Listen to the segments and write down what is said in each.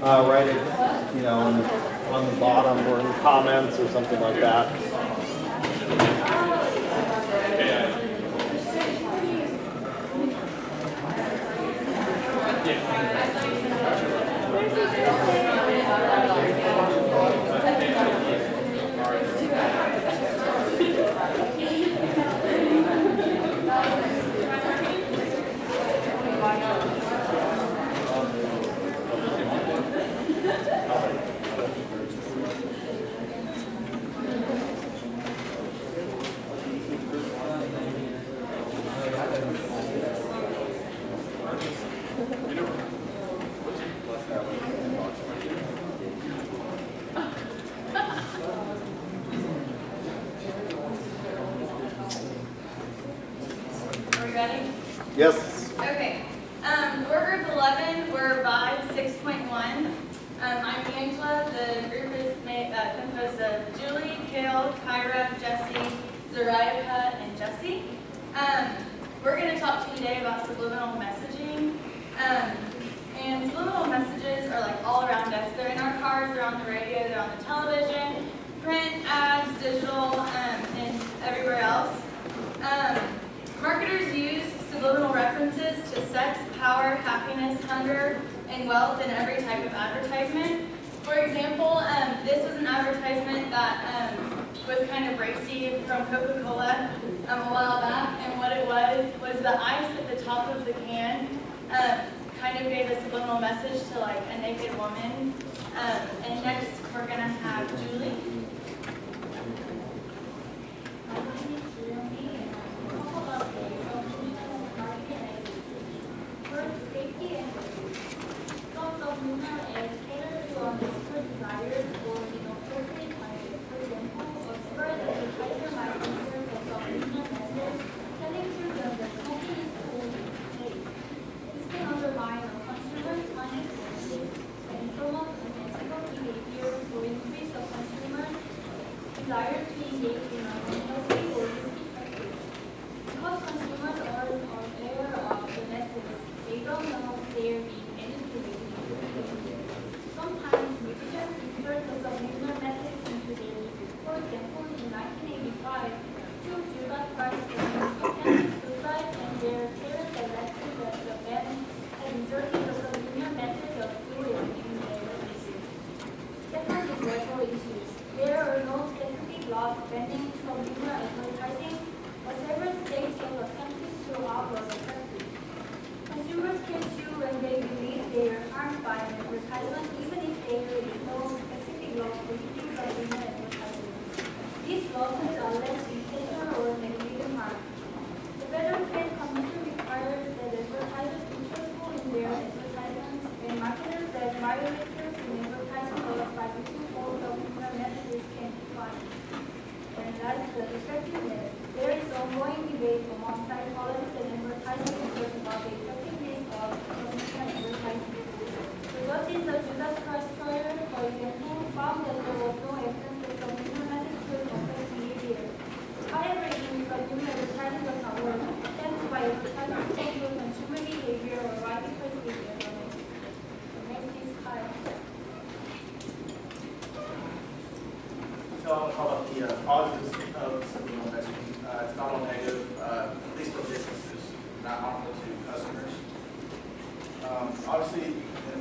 write it, on the bottom or in comments or something like that. Ready? Yes. Okay. We're group 11. We're Vibe 6.1. I'm Angela. The group is composed of Julie, Kale, Kyra, Jesse, Zariah, and Jesse. We're going to talk to you today about subliminal messaging. And subliminal messages are like all around us. They're in our cars, they're on the radio, they're on the television, print, ads, digital, and everywhere else. Marketers use subliminal references to sex, power, happiness, hunger, and wealth in every type of advertisement. For example, this was an advertisement that was kind of racy from Coca-Cola a while back, and what it was the ice at the top of the can kind of gave a subliminal message to like a naked woman. And next we're gonna have Julie. Desire to engage in unhealthy or risky practice. Because consumers are aware of the message, they don't know they're being manipulated. Sometimes musicians insert the subliminal message into their music. For example, in 1985, two Judas Priest attempted suicide, and their parents alleged that the band had inserted the subliminal message of suicide in their music. Second is retro issues. There are no specific laws banning subliminal advertising, but several states have attempted to outlaw the practice. Consumers can sue when they believe they are harmed by an advertisement, even if there is no specific law prohibiting subliminal advertising. These lawsuits are less intentional or negative harm. The Federal Trade Commission requires that advertisers be truthful in their advertisements, and marketers that violate in advertising laws by using false subliminal messages can be fined. And last, the effectiveness. There is ongoing debate among psychologists and advertising experts about the effectiveness of subliminal advertising. The judge in the Judas Priest trial, for example, found that there was no evidence that subliminal messages could affect behavior. However, in subliminal advertising does not work. Attempts by advertisers to control consumer behavior or widely persuade everyone. Next is Kyle. So I'll talk about the positives of subliminal messaging. It's not all negative, at least for businesses, not harmful to customers. Obviously,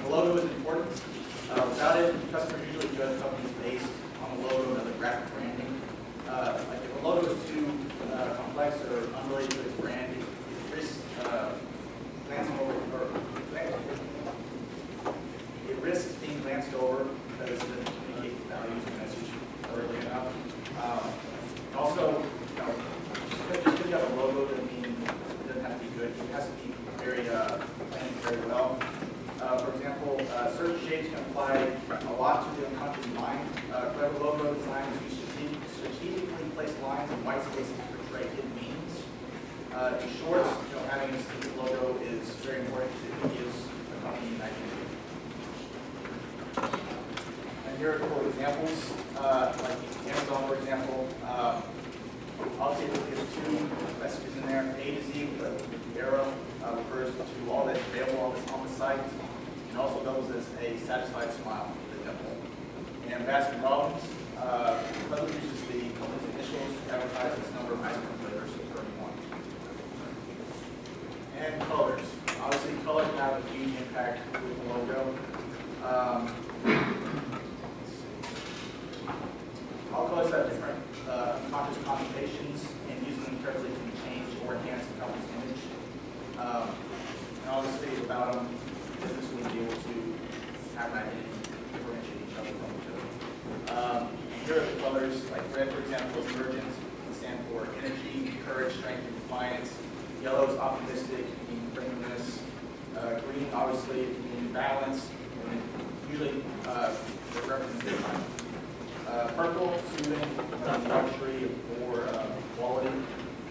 the logo is important. Without it, customers usually judge companies based on the logo and other graphic branding. Like if a logo is too complex or unrelated to its brand, it risks glancing over, it risks being glanced over because it doesn't communicate its values and message early enough. Also, just because you have a logo doesn't mean it doesn't have to be good. It has to be planned very well. For example, certain shapes can apply a lot to the unconscious mind. Clever logo designs use strategically placed lines and white spaces to portray hidden meanings. In short, having a specific logo is very important because it gives the company an identity. And here are a couple of examples, like Amazon, for example. Obviously, there's two messages in there. A to Z with the arrow refers to all that's available on the site. and also doubles as a satisfied smile with a dimple. And Baskin Robbins, Feather uses the company's initials to advertise its number of ice cream flavors, 31. And colors. Obviously, color can have a huge impact with the logo. All colors have different conscious connotations, and using them carefully can change or enhance the company's image. And obviously, without them, business wouldn't be able to have an identity, differentiate each other from each other. Here are the colors, like red, for example, is urgent, can stand for energy, courage, strength, and defiance. Yellow is optimistic, meaning friendliness. Green, obviously, it can mean balance, and usually it represents the time. Purple, soothing, luxury, or quality.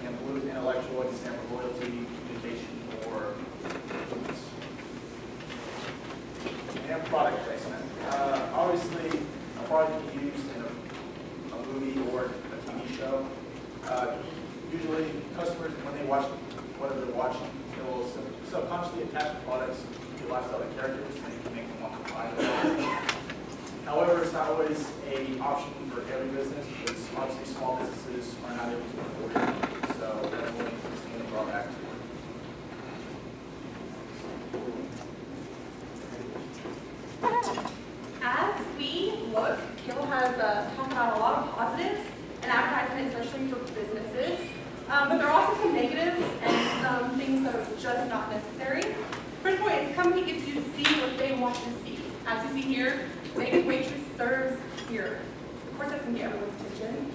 And blue is intellectual, it can stand for loyalty, communication, or influence. And product placement. Obviously, a product can be used in a movie or a TV show. Usually, customers, when they watch whatever they're watching, they will subconsciously attach the products to the lifestyle of the characters, and they can make them want to buy them. However, it's not always an option for every business, because obviously small businesses are not able to afford it. So that's one drawback to it. As we look, Kale has talked about a lot of positives and advertisement, especially for businesses. But there are also some negatives and some things that are just not necessary. First point is the company gets you to see what they want you to see. As you see here, Naked Waitress serves here. Of course, that's going to get everyone's attention.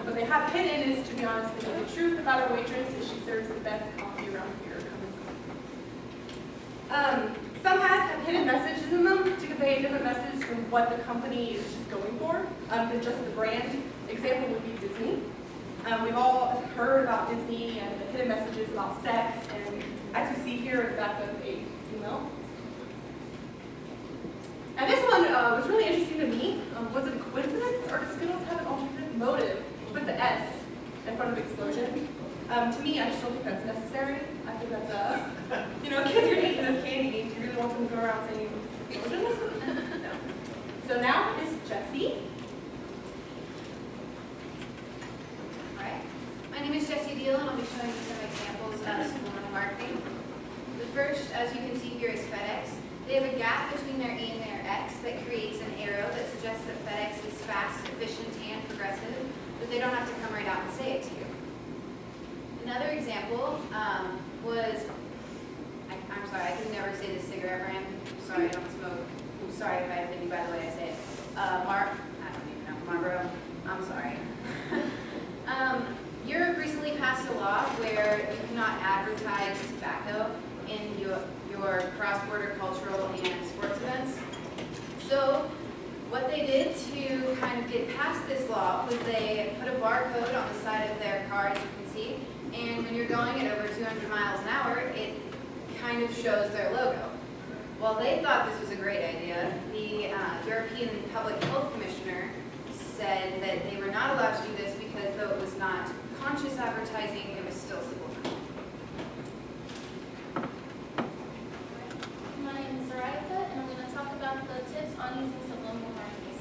What they have hidden is, to be honest, the truth about our waitress is she serves the best coffee around here. Some hats have hidden messages in them to convey a different message from what the company is just going for, than just the brand. Example would be Disney. We've all heard about Disney and the hidden messages about sex, and as you see here, it's back of a female. And this one was really interesting to me. Was it a coincidence, or does Skittles have an alternate motive to put the S in front of explosion? To me, I just don't think that's necessary. I think that's kids are eating this candy. Do you really want them to go around saying explosion? No. So now is Jessie. Alright, my name is Jessie Deal, and I'll be showing you some examples of subliminal marketing. The first, as you can see here, is FedEx. They have a gap between their E and their X that creates an arrow that suggests that FedEx is fast, efficient, and progressive, but they don't have to come right out and say it to you. Another example was, I'm sorry, I can never say the cigarette brand. I'm sorry, I don't smoke. I'm sorry if I offend you by the way I say it. I don't even know, Marlboro. I'm sorry. Europe recently passed a law where you cannot advertise tobacco in your cross-border cultural and sports events. So what they did to kind of get past this law was they put a barcode on the side of their car, as you can see, and when you're going at over 200 miles an hour, it kind of shows their logo. Well, they thought this was a great idea. The European Public Health Commissioner said that they were not allowed to do this because though it was not conscious advertising, it was still subliminal. My name is Zariah, and I'm going to talk about the tips on using subliminal marketing.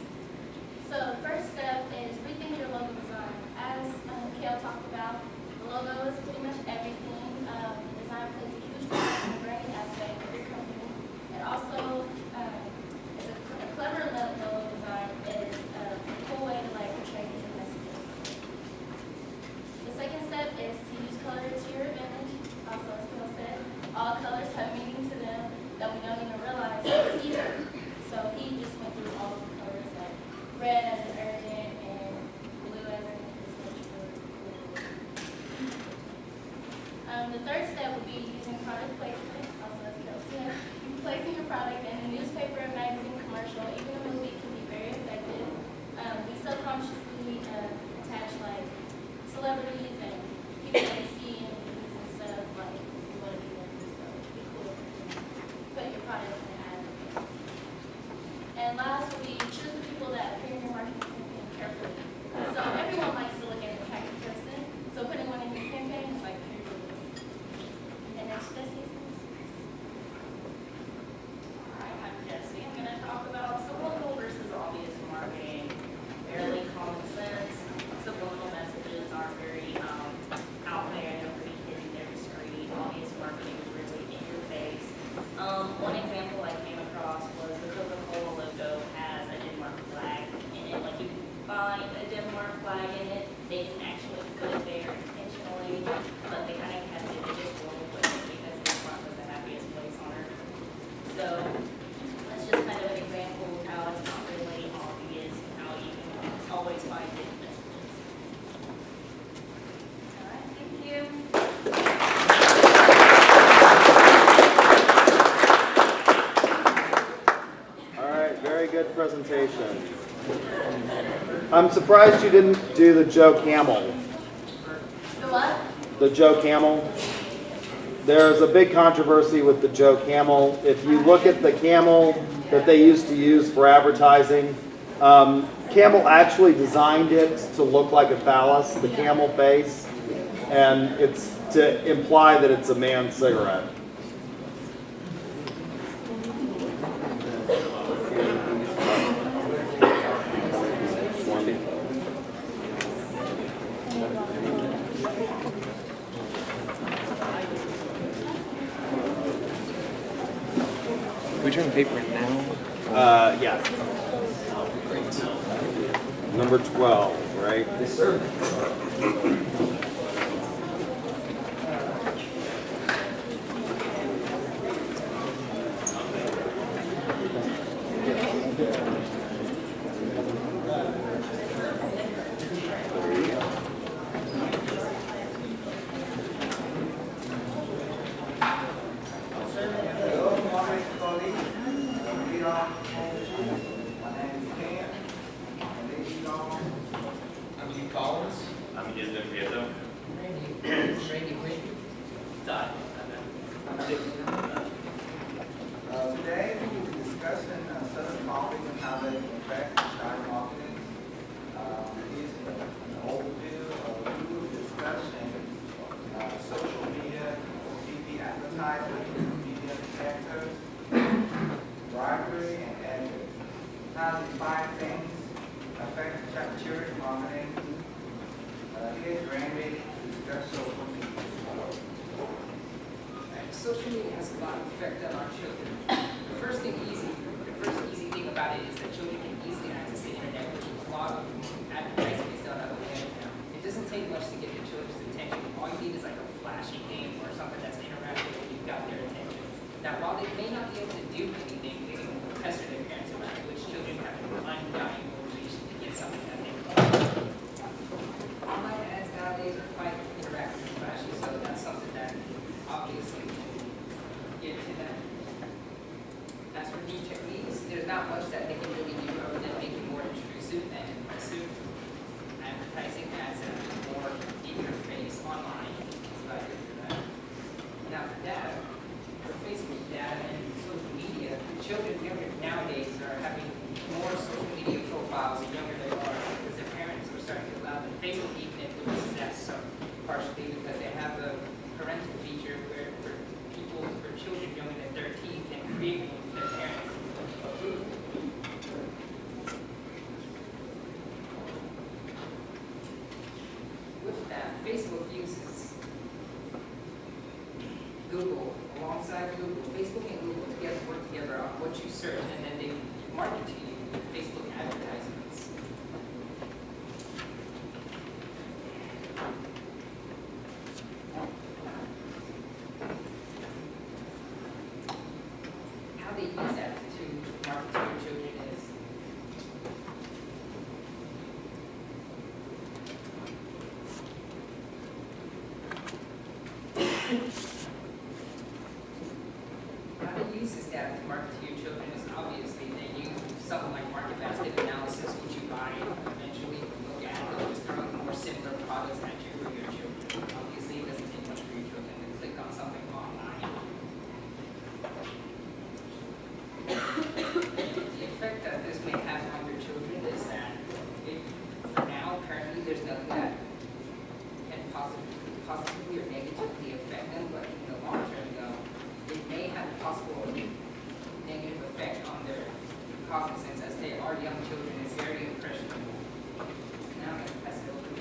So first step is rethink your logo design. As Kale talked about, the logo is pretty much everything. The design plays a huge part in the branding aspect of your company. It also is a clever logo design is a cool way to portray your messages. The second step is to use color to your advantage. Also, as Kale said, all colors have meaning to them that we don't even realize either. So he just went through all of the colors, like red as an urgent and blue as an the third step would be using product placement, also as Kale said. Placing your product in a newspaper, magazine, commercial, even a movie can be very effective. We subconsciously attach celebrities and people they see in movies and stuff, we want to be them, so it'd be cool to put your product in an ad. And last would be choose the people that appear in your marketing campaign carefully. So everyone likes to look at the package person, so putting one in your campaign is like very good. And that's Jesse's. Alright. presentation. I'm surprised you didn't do the Joe Camel. The what? The Joe Camel. There's a big controversy with the Joe Camel. If you look at the camel that they used to use for advertising, Camel actually designed it to look like a phallus, the camel face, and it's to imply that it's a man's cigarette. We turn the paper in now. Yeah. Number 12, right? Yes, sir. Hello, morning, colleagues. Lead on. My name is Ken. And lead on. I'm Hugh Collins. I'm Ismael Prieto. Randy Quinn. Todd. Today, we will be discussing certain topics and how they affect child marketing. Here's an overview of who is discussing social media, TV advertising, media detectors, bribery, and editors. How these five things affect children's marketing. Here's Randy to discuss social media. Social media has a lot of effect on our children. The first easy thing about it is that children can easily access the internet, which is a lot of advertising is done on the web now. It doesn't take much to get the children's attention. All you need is like a flashy game or something that's interactive and you've got their attention. Now, while they may not be able to do anything, they can pester their parents around it, which children have an undying motivation to get something that they want. Online ads nowadays are quite interactive and flashy, so that's something that obviously get to that. As for new techniques, there's not much that they can really do other than make it more intrusive and impressive. Advertising ads that are more in your face online. It's about it for that. Now for data, for Facebook data and social media, children younger nowadays are having more social media profiles the younger they are because their parents are starting to allow them. Facebook even influences that some partially because they have a parental feature where for children younger than 13 can create one with their parents approve. With that, Facebook uses Google alongside Google. Facebook and Google together work together on what you search and then they market to you with Facebook advertisements. How they use that to market to your children is how they use this data to market to your children is obviously they use something like market basket analysis, which you buy eventually look at and just throw more similar products at you for your children. Obviously, it doesn't take much for your children to click on something online. The effect that this may have on your children is that for now, currently, there's nothing that can positively or negatively affect them, but in the long term, though, it may have a possible negative effect on their cognizance as they are young children. It's very impressionable. Now I'm going to pass it over to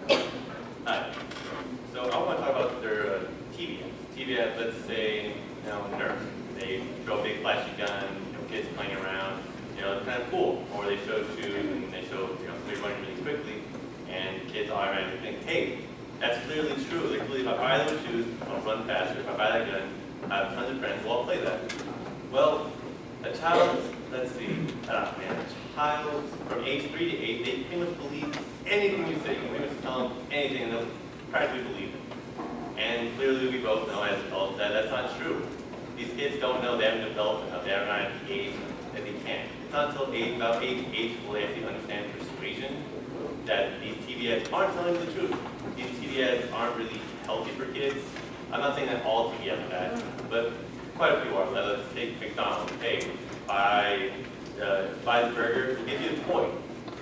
Jason. Hi. So I want to talk about their TV ads. TV ads, let's say, Nerf. They show a big flashy gun, kids playing around. It's kind of cool. Or they show shoes and they show somebody running really quickly, and kids automatically think, hey, that's clearly true. Like, clearly, if I buy those shoes, I'll run faster. If I buy that gun, I have tons of friends who all play that. Well, a child, let's see, a child from age 3 to 8, they pretty much believe anything you say. You can pretty much tell them anything and they'll practically believe it. And clearly we both know as adults that that's not true. These kids don't know, they haven't developed enough, they are not at the age that they can. It's not until about age 8 will they actually understand persuasion that these TV ads aren't telling the truth. These TV ads aren't really healthy for kids. I'm not saying that all TV ads are bad, but quite a few are. Let's take McDonald's. Hey, buy this burger, it gives you a toy.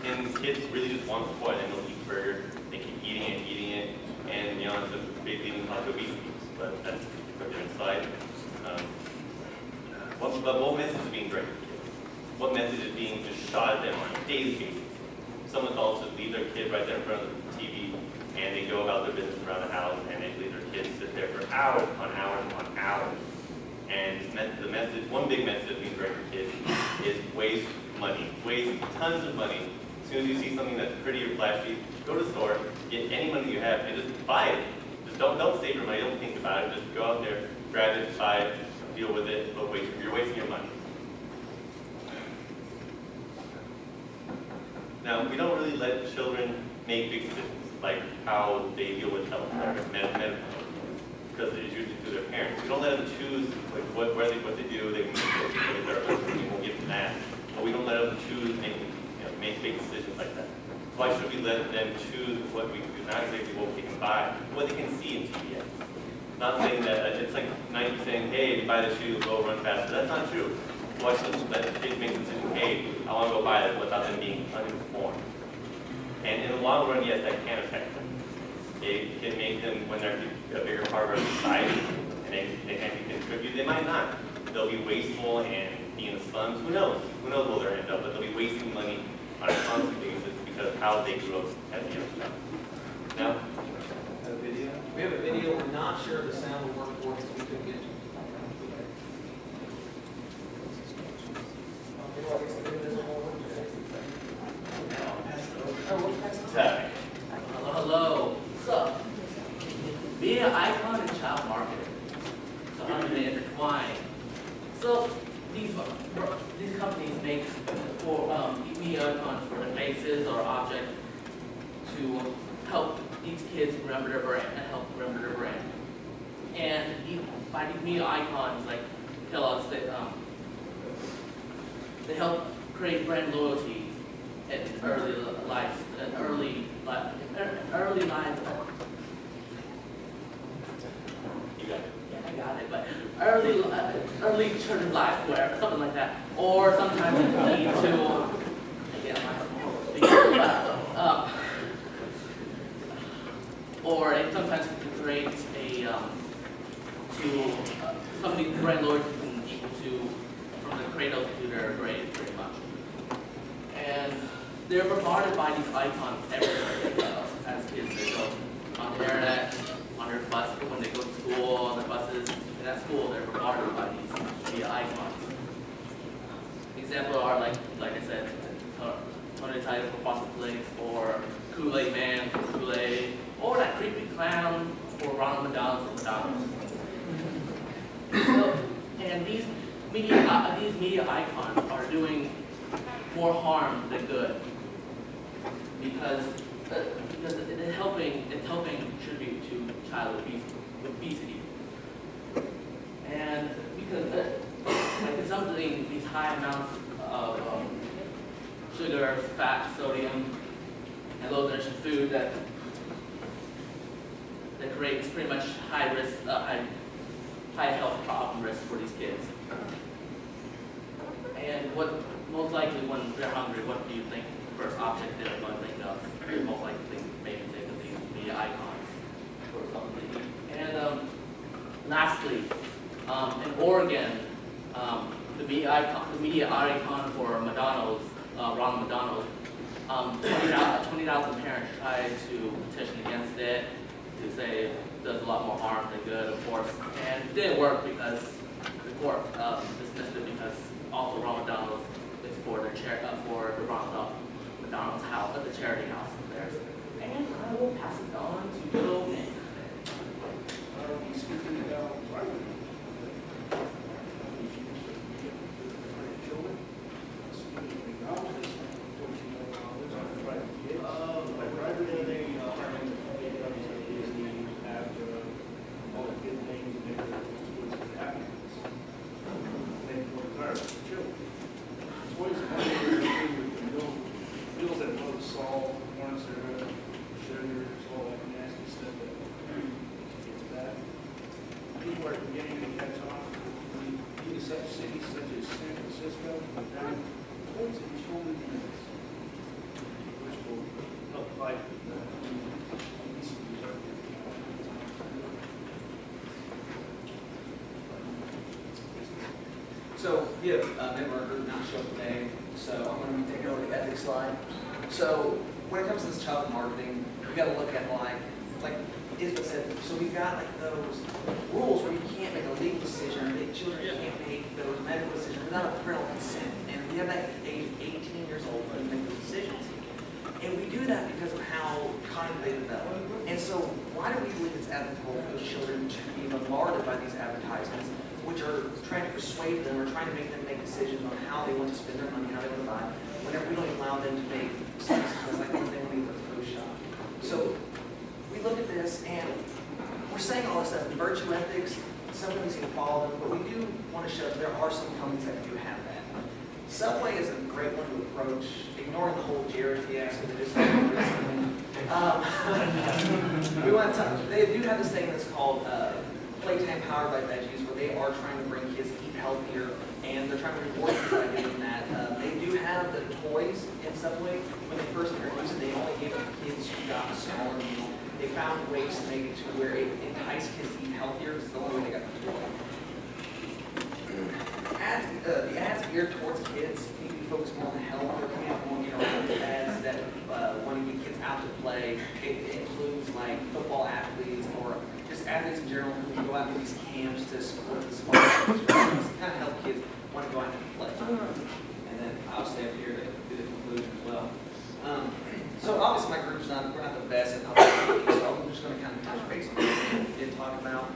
And kids really just want the toy, and they'll eat the burger, they keep eating it, and you know, it's a big leading cause of obesity. But that's a different slide. What message is being directed to kids? What message is being just shot at them on a daily basis? Some adults just leave their kid right there in front of the TV, and they go about their business around the house, and they leave their kids sit there for hours upon hours upon hours. And the message, one big message that's being directed to kids is waste money. Waste tons of money. As soon as you see something that's pretty or flashy, go to the store, get any money you have, and just buy it. Just don't save your money, don't think about it. Just go out there, grab it, buy it, deal with it, but you're wasting your money. Now, we don't really let children make big decisions, like how they deal with health, medical, because it's usually through their parents. We don't let them choose like what they do. They won't give them that, but we don't let them choose make big decisions like that. Why should we let them choose what we do? Not exactly what we can buy, what they can see in TV ads. Not saying that it's like 90 saying, hey, if you buy the shoe, go run faster. That's not true. Why should let the kids make the decision, hey, I want to go buy it without them being uninformed? And in the long run, yes, that can affect them. It can make them, when they're a bigger part of our society, and they can contribute, they might not. They'll be wasteful and be in the slums. Who knows? Who knows where they'll end up, but they'll be wasting money on a constant basis because of how they grew up at the young time. Now, We have a video. We're not sure the sound will work for us. We couldn't get. Hello. What's up? Being an icon in child marketing. So how do they intertwine? So these companies make media icons for their faces or objects to help these kids remember their brand and help remember their brand. And by these media icons like Kellogg's, they help create brand loyalty in early lives, early lines. you got it. Yeah, I got it, but early children's life, where something like that, or sometimes it can lead to. Or it sometimes can create something brand loyalty can equal to from the cradle to their grave, pretty much. And they're bombarded by these icons everywhere as kids. They go on the internet, on their bus, when they go to school, on their buses, and at school, they're bombarded by these media icons. Examples are like I said, Tony Tiger for Frosted Flakes, or Kool-Aid Man for Kool-Aid, or that creepy clown for Ronald McDonald for McDonald's. So, and these media icons are doing more harm than good because it's helping contribute to child obesity. And because like consuming these high amounts of sugar, fat, sodium, and low nutrition food that creates pretty much high risk, high health problem risk for these kids. And what most likely when they're hungry, what do you think the first object they're going to think of? Most likely maybe think of these media icons for something to eat. And lastly, in Oregon, the media icon for McDonald's, Ronald McDonald, 20,000 parents tried to petition against it to say it does a lot more harm than good, of course, and it didn't work because the court dismissed it because also Ronald McDonald's is for the Ronald McDonald's house, the charity house of theirs. And I will pass it on to good old Nick. beginning to catch on. Even such cities such as San Francisco have done towards the shoulder units, which will help fight obesity. So we have a member of our group not show up today, so I'm going to be taking over the ethics slide. So when it comes to this child marketing, we got to look at like Isabel said, so we've got like those rules where you can't make a legal decision, or that children can't make those medical decisions without a parental consent. And we have that age of 18 years old to make those decisions. And we do that because of how cognitively they develop. And so why do we believe it's ethical for those children to be bombarded by these advertisements, which are trying to persuade them or trying to make them make decisions on how they want to spend their money, how they want to buy, whenever we don't allow them to make decisions like when they want to go to the food shop. So we look at this and we're saying all this stuff, the virtue ethics, some companies can follow them, but we do want to show that there are some companies that do have that. Subway is a great one to approach, ignoring the whole Jared fiasco that just happened recently. We want to talk, they do have this thing that's called Playtime Powered by Veggies, where they are trying to bring kids to eat healthier, and they're trying to reward kids by doing that. They do have the toys in Subway. When they first introduced it, they only gave it to kids who got a smaller meal. They found ways to make it to where it enticed kids to eat healthier. It's the only way they got the toy. The ads geared towards kids need to be focused more on the health. They're coming out more, ads that want to get kids out to play. It includes like football athletes or just athletes in general who can go out to these camps to support the sport. Kind of help kids want to go out and play. And then I'll stay up here to do the conclusion as well. So obviously my group's we're not the best at public speaking, so I'm just going to kind of touch base on what we did talk about.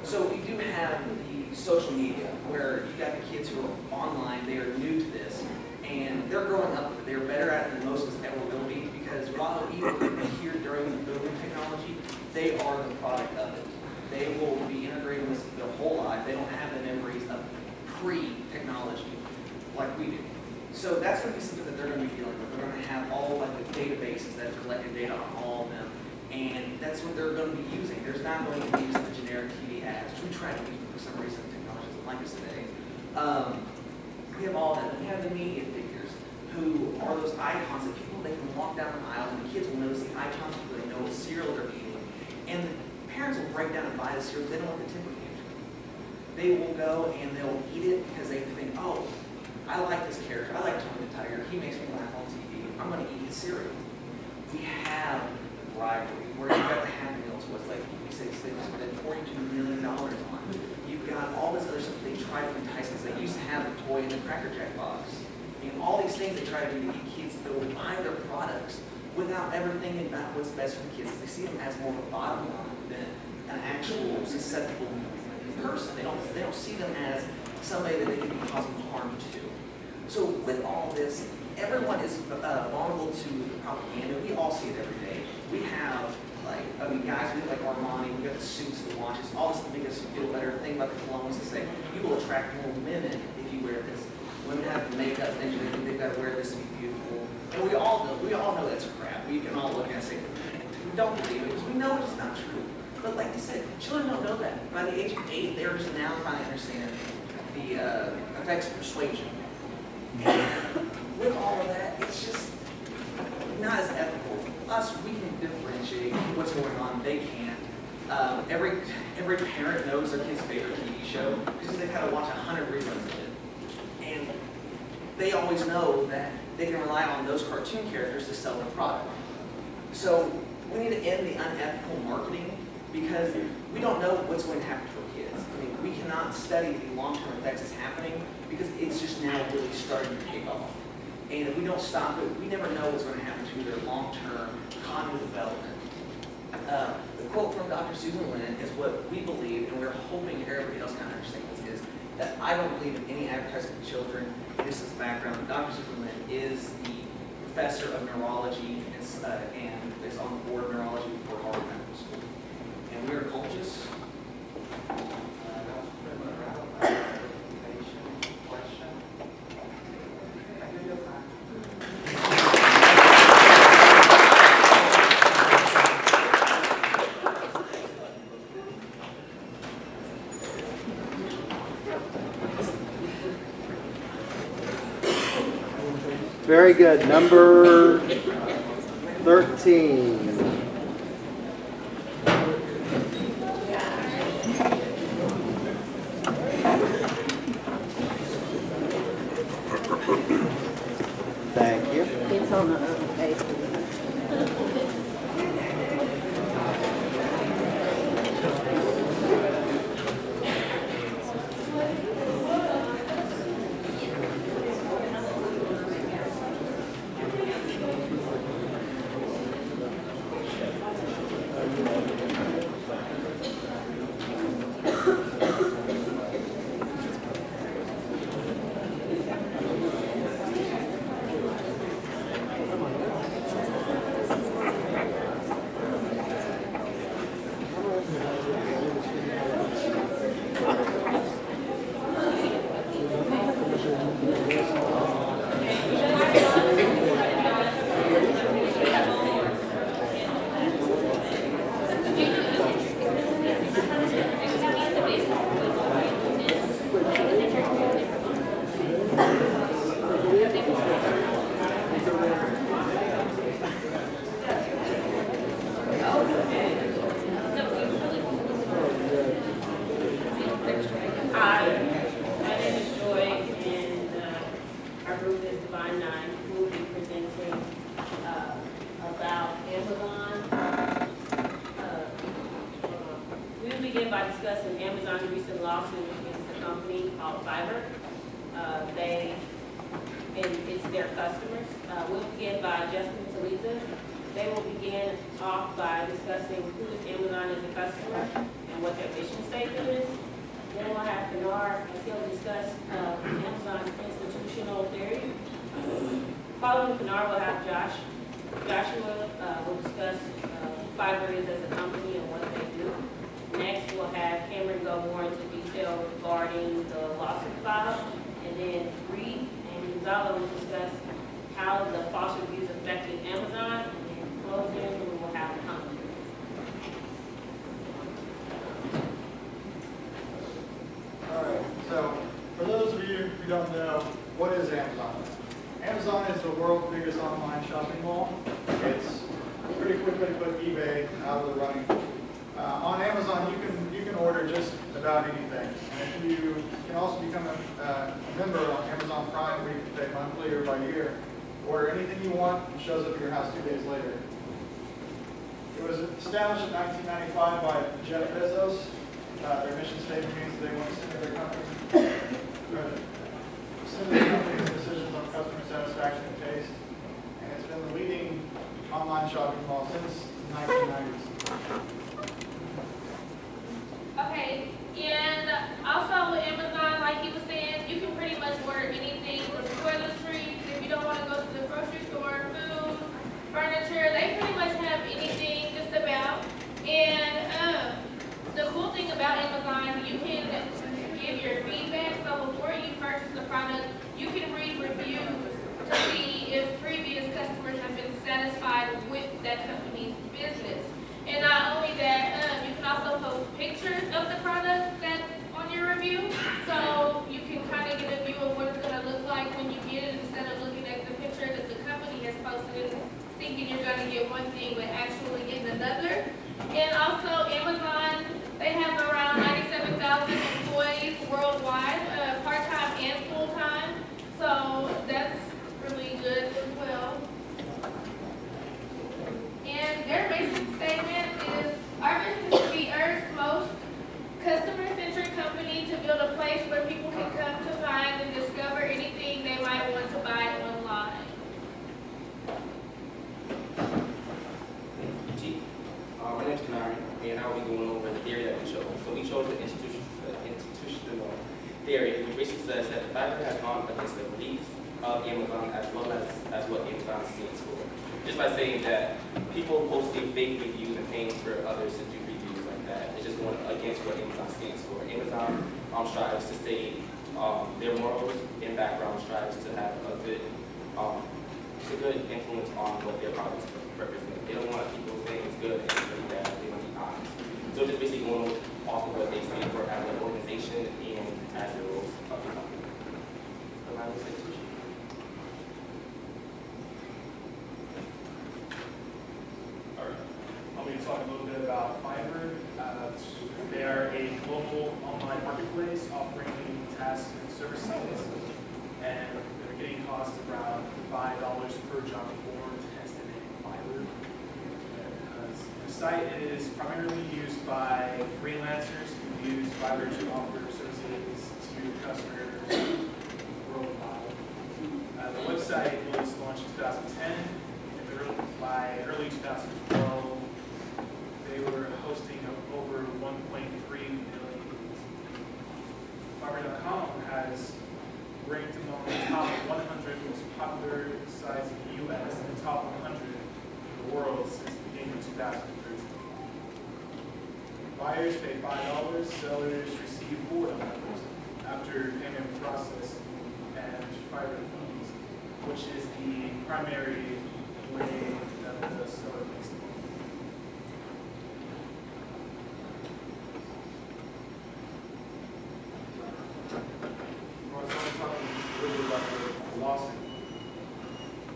So we do have the social media where you got the kids who are online, they are new to this, and they're growing up, they're better at it than most of us ever will be, because while even here during the boom of technology, they are the product of it. They will be integrating this their whole life. They don't have the memories of pre-technology like we do. So that's going to be something that they're going to be dealing with. They're going to have all like the databases that have collected data on all of them, and that's what they're going to be using. There's not going to be just the generic TV ads, which we try to use, but for some reason technology doesn't like us today. We have all that. We have the media figures, who are those icons that people, they can walk down an aisle, and the kids will notice the icons because they know what cereal they're eating. And the parents will break down and buy the cereal. They don't want the temper tantrum. They will go and they'll eat it because they think, oh, I like this character. I like Tony the Tiger. He makes me laugh on TV. I'm going to eat his cereal. We have the bribery, where you've got the Happy Meals, what's like, we say they spent $42 million on. You've got all this other stuff they try to entice us. They used to have a toy in the Cracker Jack box. And all these things they try to do to get kids to buy their products without ever thinking about what's best for the kids. They see them as more of a bottom line than an actual susceptible person. They don't see them as somebody that they can be causing harm to. So with all this, everyone is vulnerable to the propaganda. We all see it every day. We have guys, we have like Armani, we got the suits, the watches, all this to make us feel better. Think about the colognes to say, you will attract more women if you wear this. Women have the makeup, things, they think they've got to wear this to be beautiful. And we all know that's crap. We can all look at it and say, we don't believe it because we know it's not true. But like I said, children don't know that. By the age of 8, they're just now trying to understand the effects of persuasion. And with all of that, it's just not as ethical. Us, we can differentiate what's going on. They can't. Every parent knows their kid's favorite TV show because they've had to watch 100 reruns of it. And they always know that they can rely on those cartoon characters to sell their product. So we need to end the unethical marketing because we don't know what's going to happen to our kids. I mean, we cannot study the long-term effects that's happening because it's just now really starting to take off. And if we don't stop it, we never know what's going to happen to their long-term cognitive development. The quote from Dr. Susan Lin is what we believe, and we're hoping everybody else kind of understands, is that I don't believe in any advertising for children. This is background. Dr. Susan Lin is the professor of neurology and is on the board of neurology for Harvard Medical School. And we are Colchis. Very good. Number 13. Thank you. It's on the other page. Hi, my name is Joy, and our group is Divine Nine. We will be presenting about Amazon. We will begin by discussing Amazon's recent lawsuit against a company called Fiverr. It's their customers. We'll begin by Justin Talitha. They will begin off by discussing who is Amazon as a customer and what their mission statement is. Then we'll have Pinar, and he'll discuss Amazon's institutional theory. Following Pinar, we'll have Joshua will discuss Fiverr is as a company and what they do. Next, we'll have Cameron go more into detail regarding the lawsuit filed. And then Reed and Gonzalo will discuss how the false reviews affected Amazon. And in closing, we will have Hunt. Alright, so for those of you who don't know, what is Amazon? Amazon is the world's biggest online shopping mall. It's pretty quickly put eBay out of the running. On Amazon, you can order just about anything. And if you can also become a member on Amazon Prime, where you can pay monthly or by year, order anything you want, it shows up at your house 2 days later. It was established in 1995 by Jeff Bezos. Their mission statement means they want to send their company's decisions on customer satisfaction and taste. And it's been the leading online shopping mall since the 1990s. Okay, and also with Amazon, like he was saying, you can pretty much order anything from toiletries. If you don't want to go to the grocery store, food, furniture, they pretty much have anything just about. And the cool thing about Amazon, you can give your feedback. So before you purchase the product, you can read reviews to see if previous customers have been satisfied with that company's business. And not only that, you can also post pictures of the product that on your review, so you can kind of get a view of what it's going to look like when you get it, instead of looking at the picture that the company has posted and thinking you're going to get one thing but actually getting another. And also Amazon, they have around 97,000 employees worldwide, part-time and full-time, so that's really good as well. And their mission statement is, our mission is to be Earth's most customer-centric company, to build a place where people can come to find and discover anything they might want to buy online. My name is Kanari, and I will be going over the theory that we chose. So we chose the institutional theory, which basically says that Fiverr has gone against the beliefs of Amazon as well as what Amazon stands for. Just by saying that people posting fake reviews and paying for others to do reviews like that, it's just going against what Amazon stands for. Amazon strives to stay their morals and background, strives to have a good influence on what their products represent. They don't want people saying it's good and it's really bad. They want to be honest. So just basically going off of what they stand for as an organization and as the rules of the company. talk a little bit about Fiverr. They are a global online marketplace offering tasks and services, and they're getting costs around $5 per job for estimating Fiverr. The site is primarily used by freelancers who use Fiverr to offer services to customers worldwide. The website was launched in 2010, and by early 2012, they were hosting over 1.3 million. Fiverr.com has ranked among the top 100 most popular sites in the U.S. and the top 100 in the world since the beginning of 2013. Buyers pay $5, sellers receive $4 after payment process and Fiverr fees, which is the primary way that the seller makes the money. I was going to talk a little bit about the lawsuit.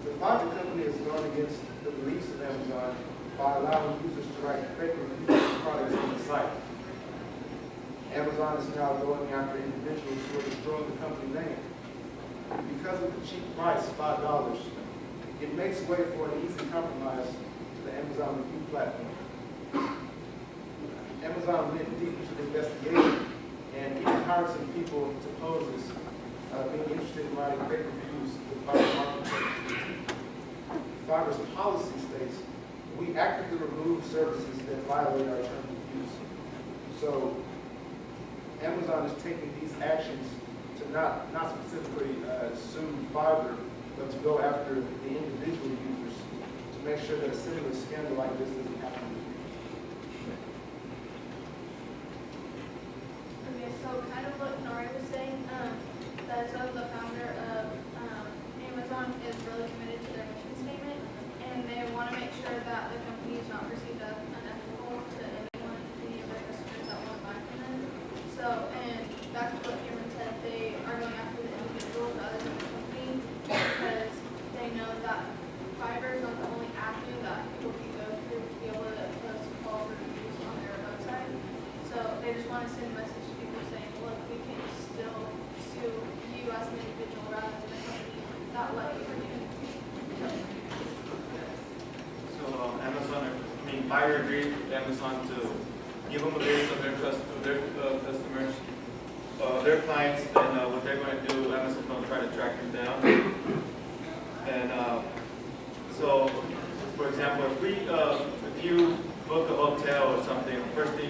The Fiverr company has gone against the beliefs of Amazon by allowing users to write fake reviews of products on the site. Amazon is now going after individuals who are destroying the company name. Because of the cheap price, $5, it makes way for an easy compromise to the Amazon review platform. Amazon went deep into the investigation and even hired some people to pose as being interested in writing fake reviews with Fiverr Marketplace. Fiverr's policy states, we actively remove services that violate our terms of use. So Amazon is taking these actions to not specifically sue Fiverr, but to go after the individual users to make sure that a similar scandal like this doesn't happen in the future. Okay, so kind of what Nari was saying, that the founder of Amazon is really committed to their mission statement, and they want to make sure that the company is not perceived as unethical to anyone, any of their customers that want to buy from them. So, and back to what Cameron said, they are going after the individuals rather than the company because they know that Fiverr is not the only avenue that people can go through to be able to post calls or reviews on their website. So they just want to send a message to people saying, look, we can still sue you as an individual rather than a company that let you review. So Fiverr agreed with Amazon to give them a list of their customers, their clients, and what they're going to do, Amazon's going to try to track them down. And so, for example, if you book a hotel or something, first thing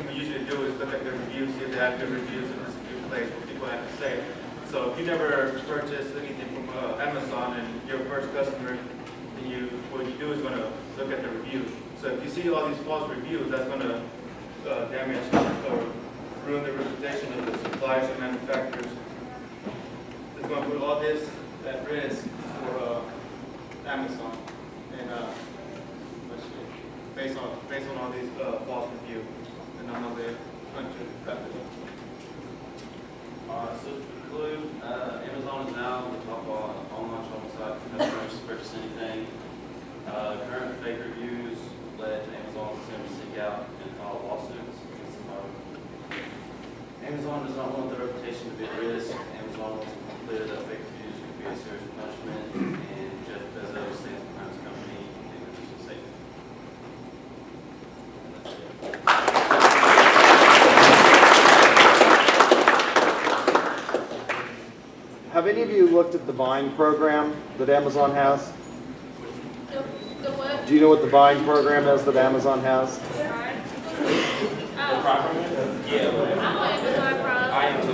we usually do is look at the reviews, see if they have good reviews in this new place, what people have to say. So if you never purchased anything from Amazon and you're a first customer, then what you do is going to look at the reviews. So if you see all these false reviews, that's going to damage or ruin the reputation of the suppliers and manufacturers. It's going to put all this at risk for Amazon, and based on all these false reviews, and I know they're going to wrap it up. So to conclude, Amazon is now the top online shopping site for customers to purchase anything. Current fake reviews led to Amazon to seek out and file lawsuits against the Fiverr. Amazon does not want their reputation to be at risk. Amazon wants to be clear that fake reviews could be a serious punishment, and Jeff Bezos stands behind his company and reduces safety. Have any of you looked at the Vine program that Amazon has? The what? Do you know what the Vine program is that Amazon has?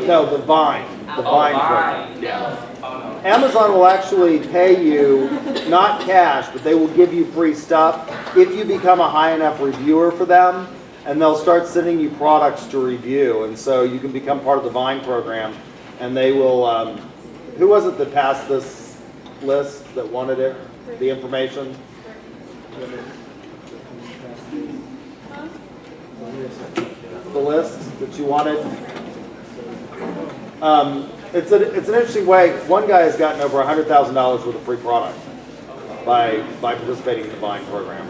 No, the Vine. The Vine program. Yeah. Amazon will actually pay you, not cash, but they will give you free stuff if you become a high enough reviewer for them, and they'll start sending you products to review, and so you can become part of the Vine program, and they will, who was it that passed this list that wanted it, the information? The list that you wanted? It's an interesting way. One guy has gotten over $100,000 worth of free product by participating in the Vine program.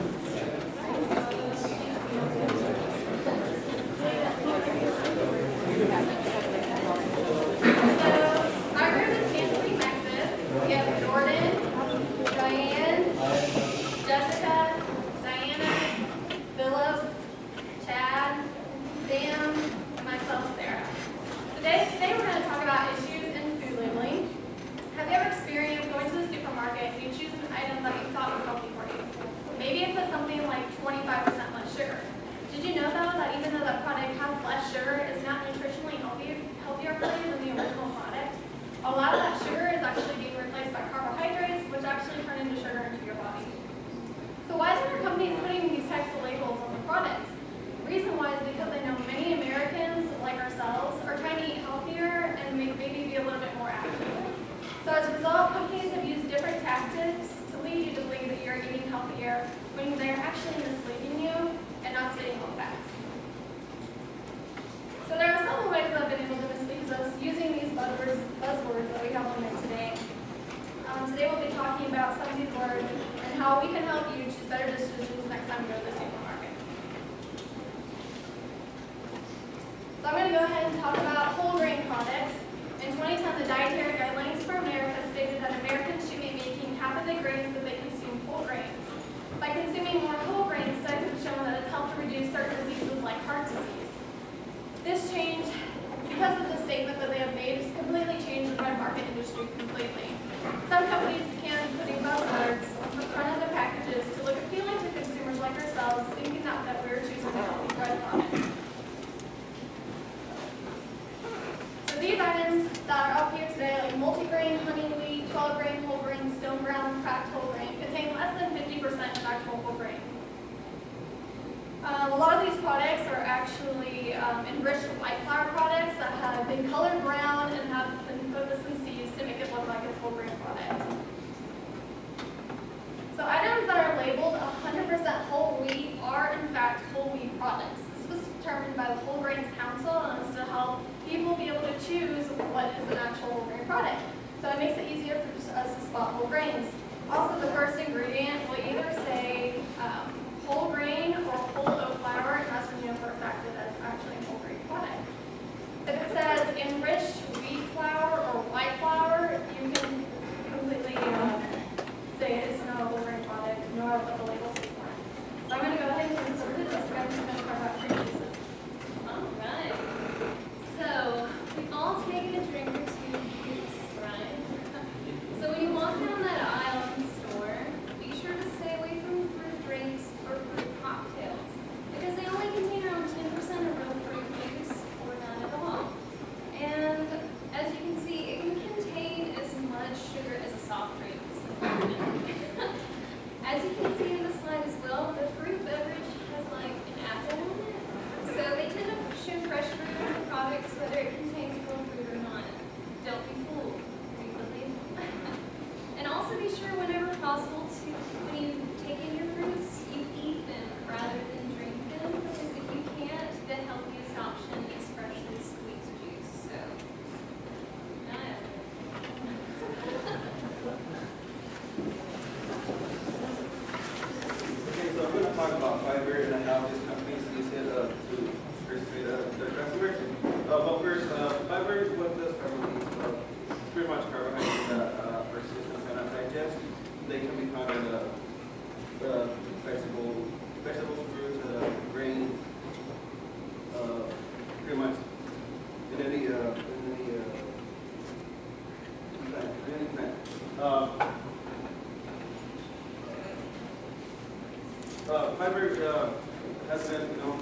when they're actually misleading you and not stating all facts. So there are several ways I've been able to mislead us using these buzzwords that we have on there today. Today we'll be talking about some of these words and how we can help you choose better decisions next time you go to the supermarket. So I'm going to go ahead and talk about whole grain products. In 2010, the Dietary Guidelines for America stated that Americans should be making half of the grains that they consume whole grains. By consuming more whole grains, studies have shown that it's helped to reduce certain diseases like heart disease. This change, because of the statement that they have made, has completely changed the bread market industry completely. Some companies began putting buzzwords on the front of their packages to look appealing to consumers like ourselves, thinking that we were choosing a healthy bread product. So these items that are up here today, like multigrain, honey wheat, 12-grain whole grain, stone ground, cracked whole grain, contain less than 50% of actual whole grain. A lot of these products are actually enriched with white flour products that have been colored brown and have been put with some seeds to make it look like it's whole grain product. So items that are labeled 100% whole wheat are in fact whole wheat products. This was determined by the Whole Grains Council and is to help people be able to choose what is an actual whole grain product. So it makes it easier for us to spot whole grains. Also, the first ingredient will either say whole grain or whole oat flour, and that's when you know for a fact that that's actually a whole grain product. If it says enriched wheat flour or white flour, you can completely say it's not a whole grain product, nor what the label says for it. So I'm going to go ahead and insert it. This guy is going to talk about fruit juices. All right. So we've all taken a drink or two of juice, right? So when you walk down that aisle in the store, be sure to stay away from fruit drinks or fruit cocktails because they only contain around 10% of real fruit juice or none at all. And as you can see, it can contain as much sugar as a soft drink. As you can see in the slide as well, the fruit beverage has like an apple in it. So they tend to show fresh fruit in the products whether it contains real fruit or not. Don't be fooled. Read the label. And also be sure whenever possible to, when you take in your fruits, you eat them rather than drink them because if you can't, the healthiest option is freshly squeezed juice. So, Okay, so I'm going to talk about fiber and how these companies use it to persuade their customers. Well, first, fiber, what does fiber mean? It's pretty much carbohydrates that our system cannot digest. They can be found in vegetables, fruits, grain, pretty much in any plant. Fiber has been known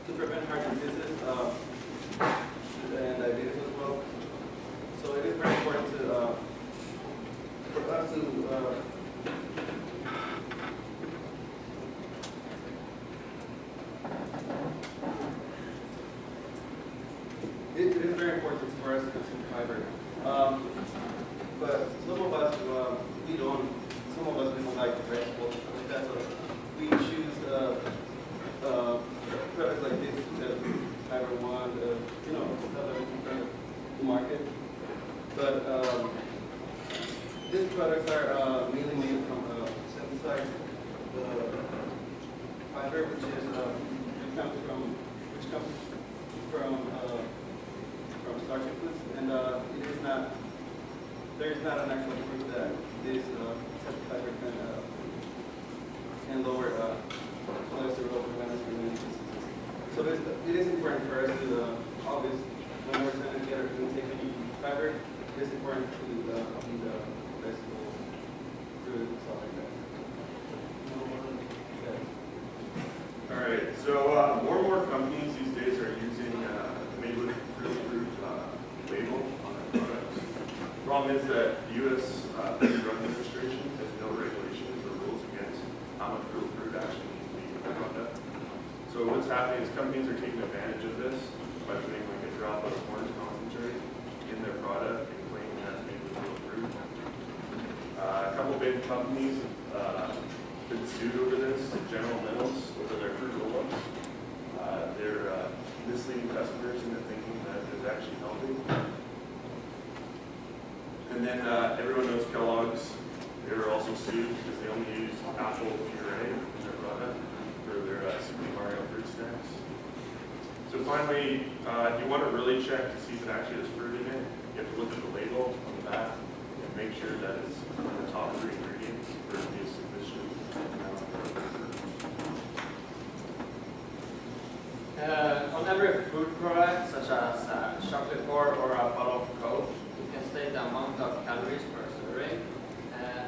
to prevent heart diseases and diabetes as well. So it is very important for us to it is very important for us to consume fiber. But some of us, we don't like vegetables and stuff like that, so we choose products like this, Fiber One, stuff that we can find in the market. But these products are mainly made from synthesized fiber, which comes from starchy foods, and there is not an actual proof that this type of fiber can lower cholesterol or prevent us from many diseases. So it is important for us to always, when we're trying to get our intake of fiber, it is important to eat vegetables, fruit, stuff like that. All right, so more and more companies these days are using made with real fruit label on their products. The problem is that the U.S. Food and Drug Administration has no regulations or rules against how much real fruit actually needs to be in the product. So what's happening is companies are taking advantage of this by putting like a drop of orange concentrate companies been sued over this. General Mills, over their fruit roll-ups. They're misleading customers into thinking that it's actually healthy. And then everyone knows Kellogg's. They were also sued because they only used apple puree in their product for their Super Mario fruit snacks. So finally, if you want to really check to see if it actually has fruit in it, you have to look at the label on the back and make sure that it's one of the top 3 ingredients for it to be a sufficient amount of fruit. On every food product, such as a chocolate bar or a bottle of Coke, you can state the amount of calories per serving.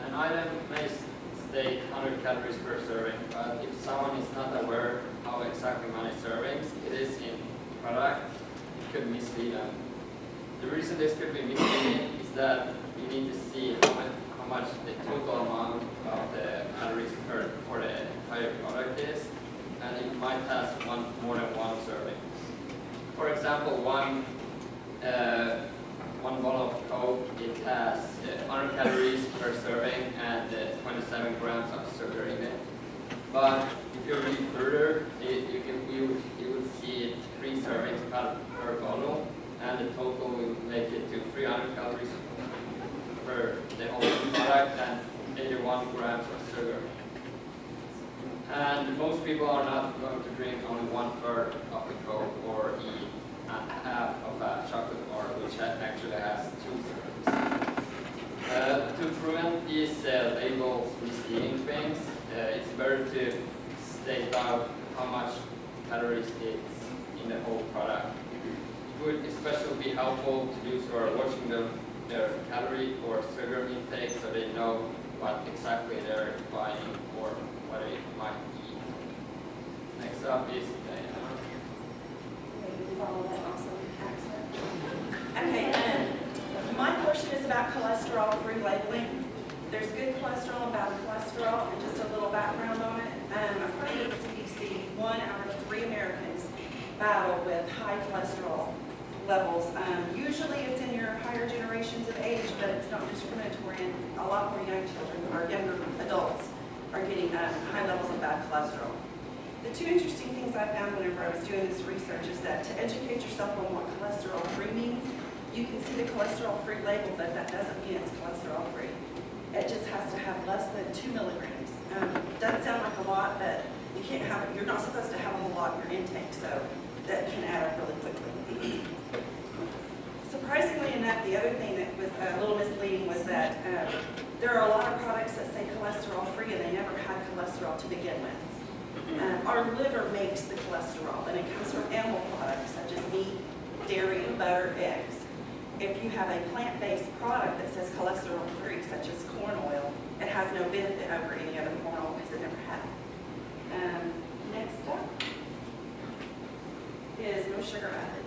An item may state 100 calories per serving, but if someone is not aware how exactly many servings it is in product, it could mislead them. The reason this could be misleading is that you need to see how much the total amount of the calories for the entire product is, and it might have more than one serving. For example, one bottle of Coke, it has 100 calories per serving and 27 grams of sugar in it. But if you read further, you would see 3 servings per bottle, and the total will make it to 300 calories per the whole product and 81 grams of sugar. And most people are not going to drink only 1/3 of the Coke or eat half of a chocolate bar, which actually has 2 servings. To prevent these labels misleading things, it's better to state out how much calories it's in the whole product. It would especially be helpful to those who are watching their calorie or sugar intake so they know what exactly they're buying or what they might eat. Next up is Diana. Follow that awesome accent. Okay, my portion is about cholesterol-free labeling. There's good cholesterol and bad cholesterol, and just a little background on it. According to the CDC, 1 out of 3 Americans battle with high cholesterol levels. Usually it's in your higher generations of age, but it's not discriminatory, and a lot more young children or younger adults are getting high levels of bad cholesterol. The 2 interesting things I found whenever I was doing this research is that to educate yourself on what cholesterol-free means, you can see the cholesterol-free label, but that doesn't mean it's cholesterol-free. It just has to have less than 2 milligrams. Doesn't sound like a lot, but you can't have it. You're not supposed to have a whole lot in your intake, so that can add up really quickly. Surprisingly enough, the other thing that was a little misleading was that there are a lot of products that say cholesterol-free, and they never had cholesterol to begin with. Our liver makes the cholesterol, and it comes from animal products such as meat, dairy, butter, eggs. If you have a plant-based product that says cholesterol-free, such as corn oil, it has no benefit over any other corn oil because it never had it. Next up is no sugar added.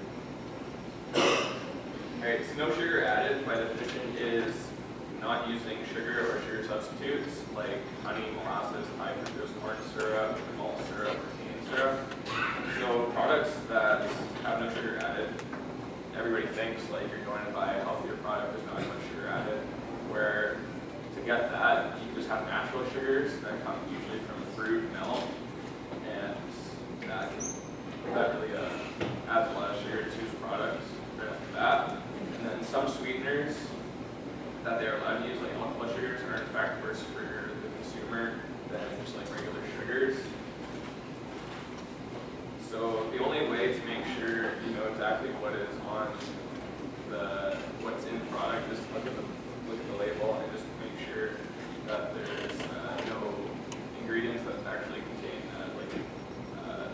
Alright, so no sugar added by definition is not using sugar or sugar substitutes like honey, molasses, high fructose corn syrup, malt syrup, or cane syrup. So products that have no sugar added, everybody thinks like you're going to buy a healthier product with not as much sugar added, where to get that, you just have natural sugars that come usually from fruit and milk, and that really adds a lot of sugar to the products right off the bat. And then some sweeteners that they're allowed to use, like alcohol sugars, are in fact worse for the consumer than just like regular sugars. So the only way to make sure you know exactly what is on what's in the product, just look at the label and just make sure that there's no ingredients that actually contain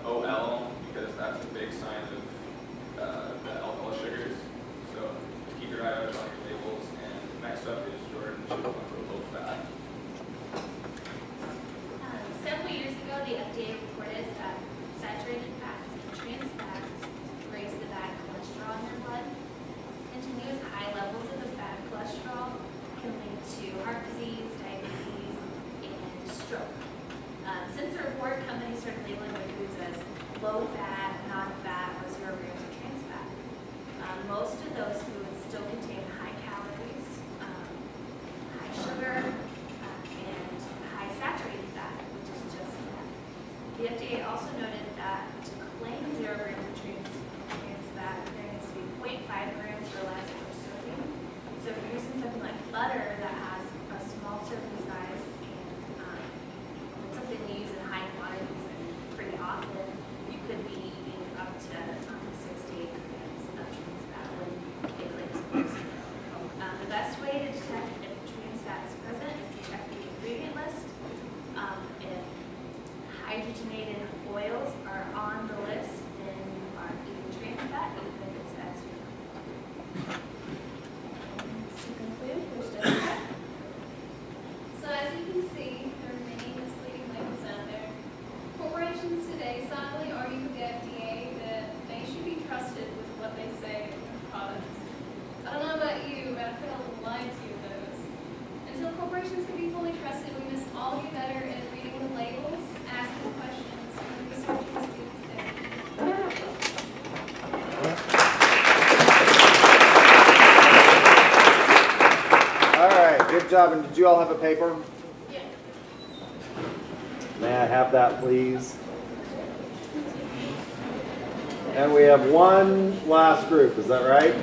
OL, because that's a big sign of the alcohol sugars. So keep your eye out on your labels. And next up is Jordan. She'll talk about low fat. Several years ago, the all get better at reading the labels, asking questions, and researching students All right, good job. And did you all have a paper? Yes. May I have that, please? And we have one last group, is that right?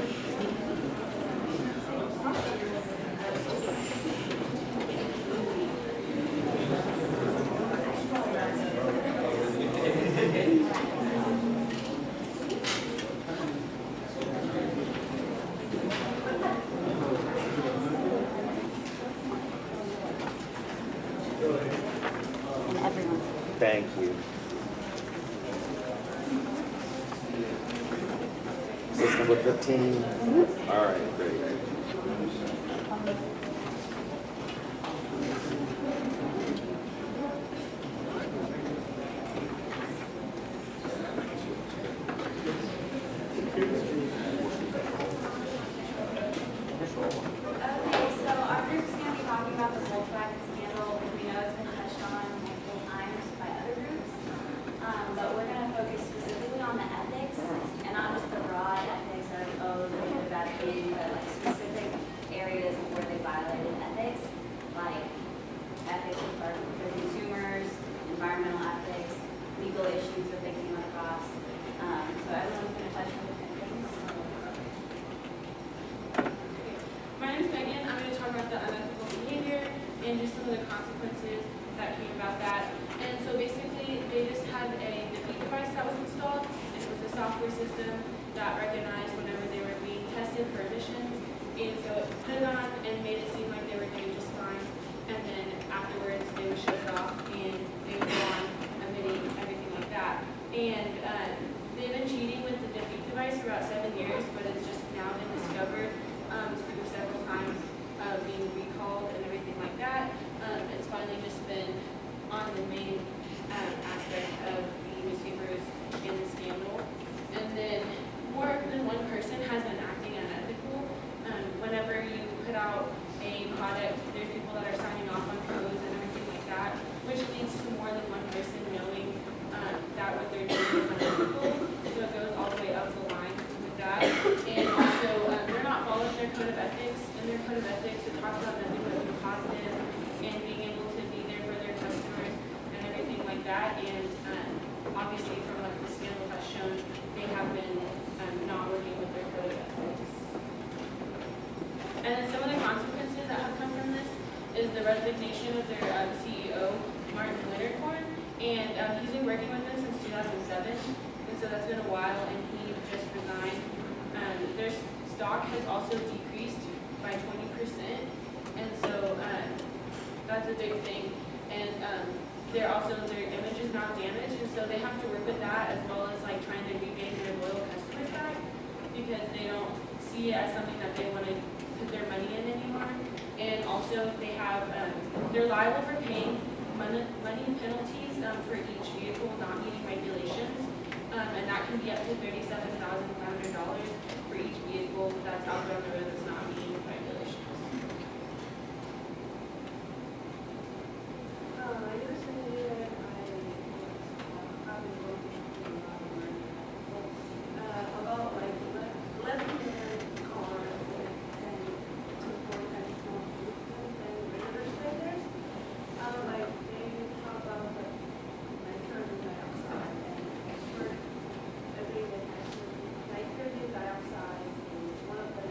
Thank you. Is this number 15? All right, great. Okay, so our group is going to be talking about the Volkswagen scandal, and we know it's been touched on multiple times by other groups. But we're going to focus specifically on the ethics, and not just the broad ethics of, oh, they did a bad thing, but like specific areas where they violated ethics, like ethics for consumers, environmental ethics, legal issues that they came across. So everyone's going to touch on different things. My name's Megan. I'm going to talk about the unethical behavior and just some of the consequences that came about that. And so basically, they just had a defeat device that was installed, and it was a software system that recognized whenever they were being tested for emissions. And so it put it on and made it seem like they were doing just fine. And then afterwards, they would shut it off and they would go on emitting everything like that. And they've been cheating with the defeat device for about 7 years, but it's just now been discovered through several times being recalled and everything like that. It's finally just been on the main aspect of the newspapers in the scandal. And then more than one person has been acting unethical. Whenever you put out a product, there's people that are signing off on codes and everything like that, which leads to more than one person knowing that what they're doing is unethical. So it goes all the way up the line with that. And also, they're not following their code of ethics. In their code of ethics, it talks about nothing but being positive and being able to be there for their customers and everything like that. And obviously, from what the scandal has shown, they have been not working with their code of ethics. And then some of the consequences that have come from this is the resignation of their CEO, Martin Winterkorn. And he's been working with them since 2007. And so that's been a while, and he just resigned. Their stock has also decreased by 20%. And so that's a big thing. And their image is now damaged, and so they have to work with that as well as like trying to regain their loyal customers back, because they don't see it as something that they want to put their money in anymore. And also they have they're liable for paying money penalties for each vehicle not meeting regulations, and that can be up to $37,500 for each vehicle that's out there on the road that's not meeting regulations. About like 11 cars and 2 Ford Explorer and regular spiders. Like they talk about nitrogen dioxide and expert that they nitrogen dioxide is one of the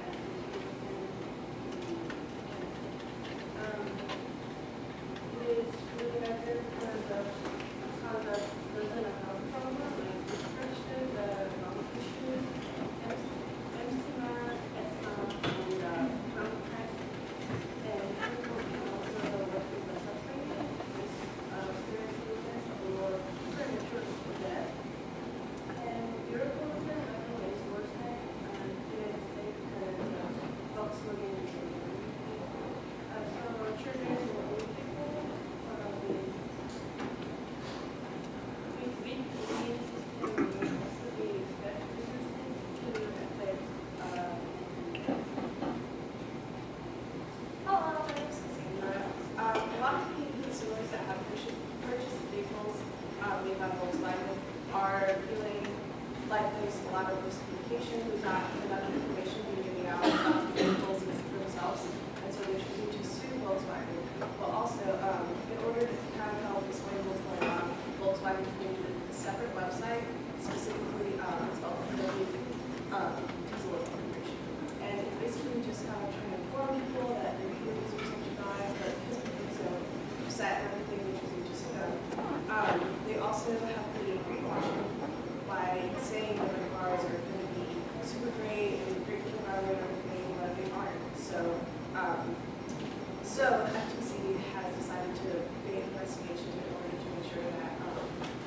So the FTC has decided to begin investigations in order to ensure that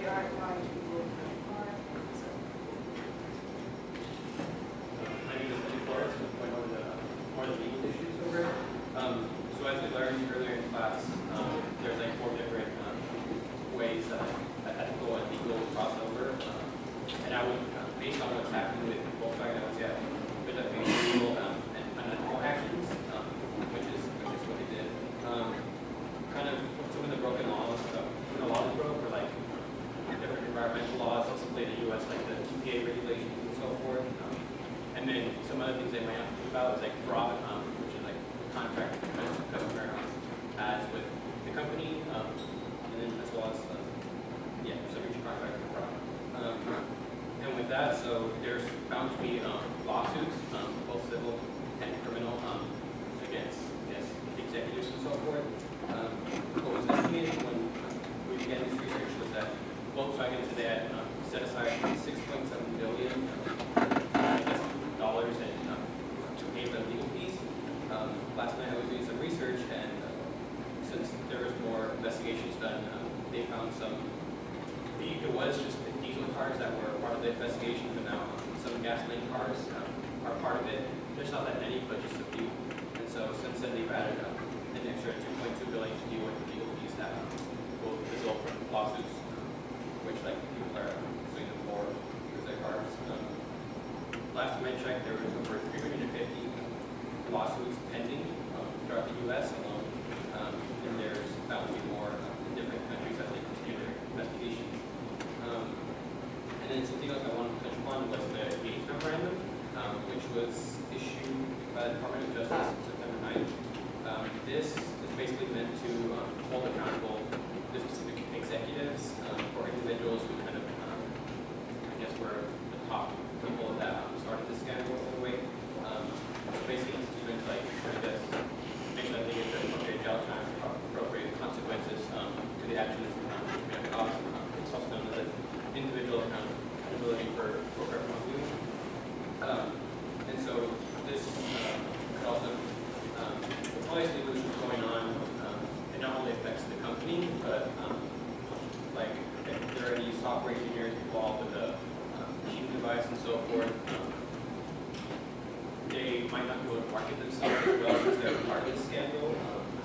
they aren't lying to people who are. So My name is Lee Flores, I'm going over the more of the legal issues over it. So as we learned earlier in class, there's like 4 different ways that ethical and legal crossover. And I would, based on what's happening with Volkswagen, I would say there's definitely legal and unethical actions, which is what they did. Kind of some of the broken laws, some of the laws they broke were like different environmental laws, also play the U.S. like the EPA regulations and so forth. And then some other things they might not think about is like fraud, which is like contract the customer has with the company, and then as well as some breach of contract and fraud. And with that, so there's bound to be lawsuits, both civil and criminal, against executives and so forth. What was estimated when we began this research was that Volkswagen today had set aside $6.7 billion dollars to pay the legal fees. Last night I was doing some research, and since there was more investigations done, they found it was just the diesel cars that were part of the investigation, but now some gasoline cars are part of it. There's not that many, but just a few. And so since then they've added an extra $2.2 billion to deal with the legal fees that will result from lawsuits, which like people are suing them for because their cars. Last time I checked, there was over 350 lawsuits pending throughout the U.S. alone, and there's bound to be more in different countries as they continue their investigations. And then something else I wanted to touch upon was the Gates Memorandum, which was issued by the Department of Justice on September 9th. This is basically meant to hold accountable the specific executives or individuals who kind of, I guess, were the top people that started this scandal in a way. So basically, it's meant to, like, I guess, make sure that they get the appropriate jail time, appropriate consequences to the actions it's also known as an individual accountability for corporate wrongdoing. And so this could also, with all these legal issues going on, it not only affects the company, but like if there are any software engineers involved with the machine device and so forth, they might not be able to market themselves as well since they're part of this scandal.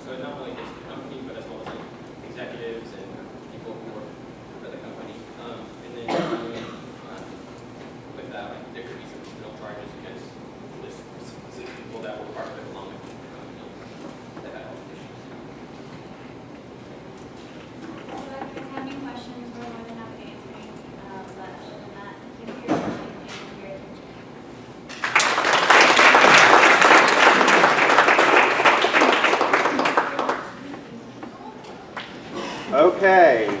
So it not only hits the company, but as well as like executives and people who work for the company. And then with that, like, there could be some criminal charges against the specific people that were part of it along with the company that had all the issues. So if you have any questions, we're more than happy to answer any. But other than that, thank you for your time and for your attention. Okay.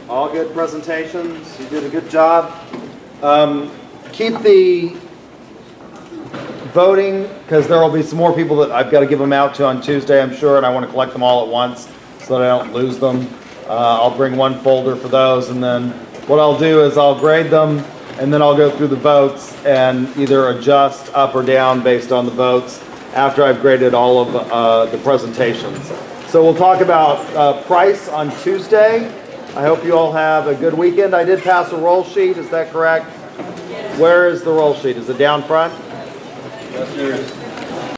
All good presentations. You did a good job. Keep the voting, because there will be some more people that I've got to give them out to on Tuesday, I'm sure, and I want to collect them all at once so that I don't lose them. I'll bring one folder for those, and then what I'll do is I'll grade them, and then I'll go through the votes and either adjust up or down based on the votes after I've graded all of the presentations. So we'll talk about price on Tuesday. I hope you all have a good weekend. I did pass a roll sheet, is that correct? Where is the roll sheet? Is it down front? Yes, there is.